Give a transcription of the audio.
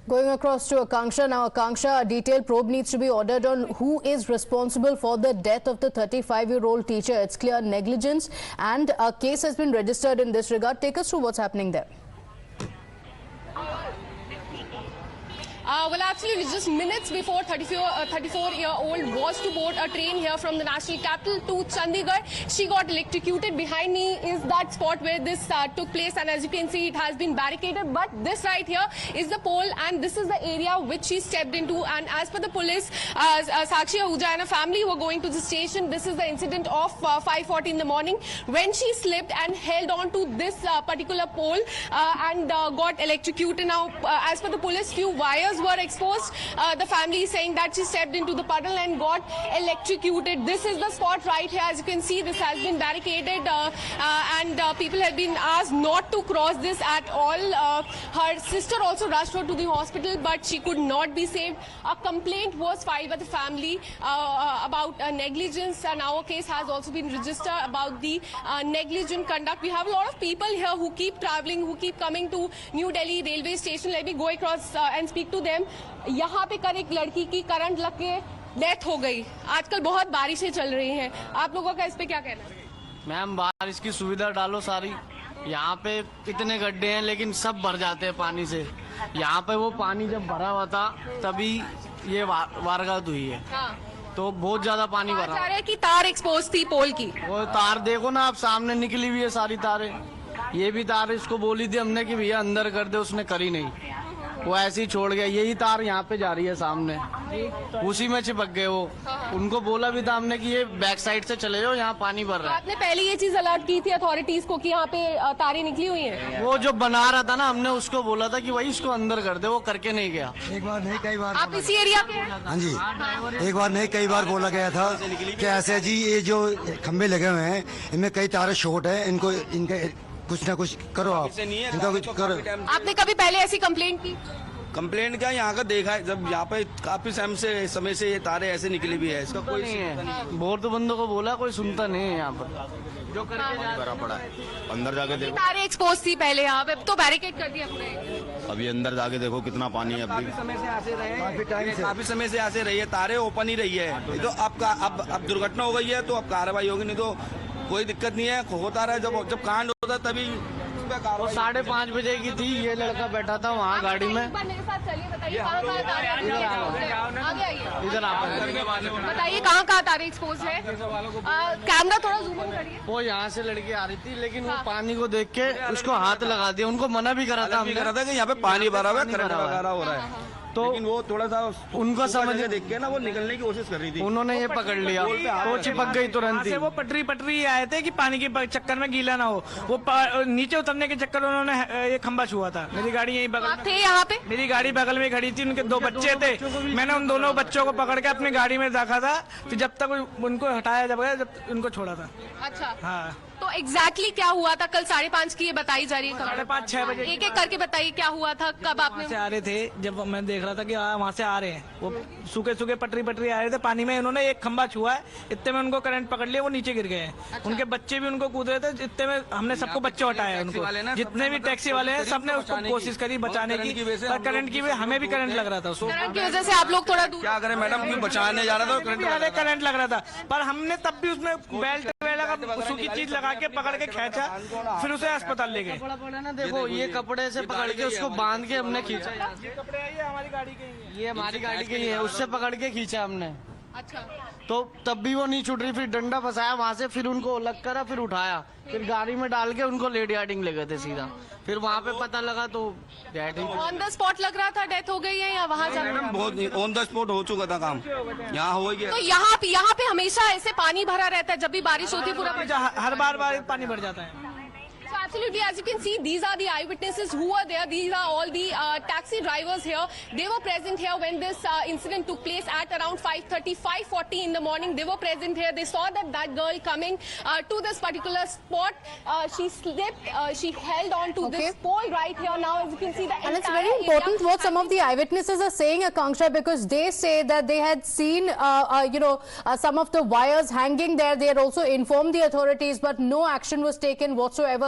Going across to Akanksha now. Akanksha, a detailed probe needs to be ordered on who is responsible for the death of the 35-year-old teacher. It's clear negligence, and a case has been registered in this regard. Take us through what's happening there. Well, absolutely, just minutes before 34-year-old was to board a train here from the national capital to Chandigarh, she got electrocuted. Behind me is that spot where this took place, and as you can see, it has been barricaded. But this right here is the pole, and this is the area which she stepped into. And as per the police, Sakshi Ahuja and her family were going to the station. This is the incident of 5:40 in the morning when she slipped and held on to this particular pole and got electrocuted. Now, as per the police, few wires were exposed. The family is saying that she stepped into the puddle and got electrocuted. This is the spot right here. As you can see, this has been barricaded and people have been asked not to cross this at all. Her sister also rushed her to the hospital, but she could not be saved. A complaint was filed by the family about negligence, and our case has also been registered about the negligent conduct. We have a lot of people here who keep traveling, who keep coming to New Delhi railway station. Let me go across and speak to them. यहाँ पे कल एक लड़की की current लग के death हो गई। आजकल बहुत बारिशें चल रही हैं, आप लोगों का इस पे क्या कहना है? मैम, बारिश की सुविधा डालो सारी। यहाँ पे इतने गड्ढे हैं लेकिन सब भर जाते हैं पानी से। यहाँ पे वो पानी जब भरा हुआ था तभी ये वारदात हुई है। हाँ। तो बहुत ज्यादा पानी भरा है कि तार एक्सपोज थी पोल की। वो तार देखो ना, आप सामने निकली हुई है सारी तारें। ये भी तार इसको बोली थी हमने कि भैया अंदर कर दे, उसने करी नहीं, वो ऐसे ही छोड़ गया। यही तार यहाँ पे जा रही है सामने, उसी में चिपक गए वो। उनको बोला भी था हमने कि ये बैक साइड से चले जाओ, यहाँ पानी भर रहा है। आपने पहले ये चीज अलर्ट की थी अथॉरिटीज को कि यहाँ पे तारें निकली हुई हैं? वो जो बना रहा था ना, हमने उसको बोला था कि भाई इसको अंदर कर दे, वो करके नहीं गया। एक बार नहीं कई बार आप इसी एरिया के? हाँ जी, एक बार नहीं कई बार बोला गया था कि ऐसे जी ये जो खंबे लगे हुए हैं इनमें कई तारें शॉर्ट है, इनको इनके कुछ ना कुछ करो, आप इनका कुछ करो। आपने कभी पहले ऐसी कंप्लेंट की? कंप्लेंट क्या यहाँ का देखा है, जब यहाँ पे काफी समय से ये तारे ऐसे निकली भी है, इसका कोई नहीं है। बहुत बंदों को बोला, कोई सुनता नहीं है यहाँ पर। जो करके भरा पड़ा है, अंदर जाके देखो। तारे एक्सपोज थी पहले यहाँ पे, तो बैरिकेड कर दिया आपने। अभी अंदर जाके देखो कितना पानी है। काफी समय से ऐसे रही है, तारे ओपन ही रही है। तो अब दुर्घटना हो गई है तो अब कार्रवाई होगी, नहीं तो कोई दिक्कत नहीं है। होता रहा, जब कांड होता है तभी। वो 5:30 बजे की थी, ये लड़का बैठा था वहाँ गाड़ी में। मेरे साथ चलिए, बताइए कहाँ इधर आप बताइए कहाँ तारे एक्सपोज है? कैमरा थोड़ा जूम इन करिए। वो यहाँ से लड़की आ रही थी, लेकिन वो पानी को देख के उसको हाथ लगा दिया। उनको मना भी करा था, कि यहाँ पे पानी भरा हुआ है, करंट वगैरह हो रहा है। तो लेकिन वो थोड़ा सा उनको समझ देख के ना वो निकलने की कोशिश कर रही थी। उन्होंने ये पकड़ लिया, वो चिपक गई तुरंत ही। वो पटरी आए थे कि पानी के चक्कर में गीला ना हो। वो नीचे उतरने के चक्कर में उन्होंने एक खंबा छुआ था। मेरी गाड़ी यहीं बगल में थे, यहाँ पे मेरी गाड़ी बगल में खड़ी थी। उनके 2 बच्चे थे, मैंने उन दोनों बच्चों को पकड़ के अपनी गाड़ी में रखा था, फिर जब तक उनको हटाया जब उनको छोड़ा था। अच्छा, हाँ। तो एग्जैक्टली क्या हुआ था कल 5:30 की ये बताई जा रही है? 5:30-6 बजे एक एक करके बताइए क्या हुआ था, कब आपने से आ रहे थे। जब मैं देख रहा था कि वहाँ से आ रहे हैं, वो सूखे पटरी आ रहे थे पानी में। उन्होंने एक खंबा छुआ है, इतने में उनको करंट पकड़ लिया, वो नीचे गिर गए हैं। अच्छा। उनके बच्चे भी उनको कूद रहे थे, इतने में हमने सबको बच्चे हटाए। उनको जितने भी टैक्सी वाले हैं सबने उसको कोशिश करी बचाने की, पर करंट की हमें भी करंट लग रहा था। करंट की वजह से आप लोग थोड़ा दूर क्या करें मैडम, बचाने जा रहा था, करंट लग रहा था, पर हमने तब भी उसमें बेल्ट सूखी चीज लगा के पकड़ के खींचा, फिर उसे अस्पताल ले गए। ना देखो, ये कपड़े से पकड़ के उसको बांध के हमने खींचा। ये कपड़े हमारी गाड़ी के, ये हमारी गाड़ी के ही है, उससे पकड़ के खींचा हमने। अच्छा, तो तब भी वो नहीं छूट रही, फिर डंडा फंसाया वहाँ से, फिर उनको अलग करा, फिर उठाया, फिर गाड़ी में डाल के उनको लेडी हार्डिंग ले गए थे सीधा। फिर वहाँ पे पता लगा तो ऑन द स्पॉट लग रहा था डेथ हो गई है या वहाँ मैडम बहुत ऑन द स्पॉट हो चुका था काम, यहाँ हो गया। तो यहाँ पे हमेशा ऐसे पानी भरा रहता है, जब भी बारिश होती है पूरा हर बार पानी भर जाता है। So absolutely, as you can see, these are the eyewitnesses who were there. These are all the taxi drivers here. They were present here when this incident took place at around 5:30, 5:40 in the morning. They were present here. They saw that girl coming to this particular spot. She slipped. She held on to this pole right here. Now, as you can see, and it's very important what some of the eyewitnesses are saying, Akanksha, because they say that they had seen, some of the wires hanging there. They had also informed the authorities, but no action was taken whatsoever.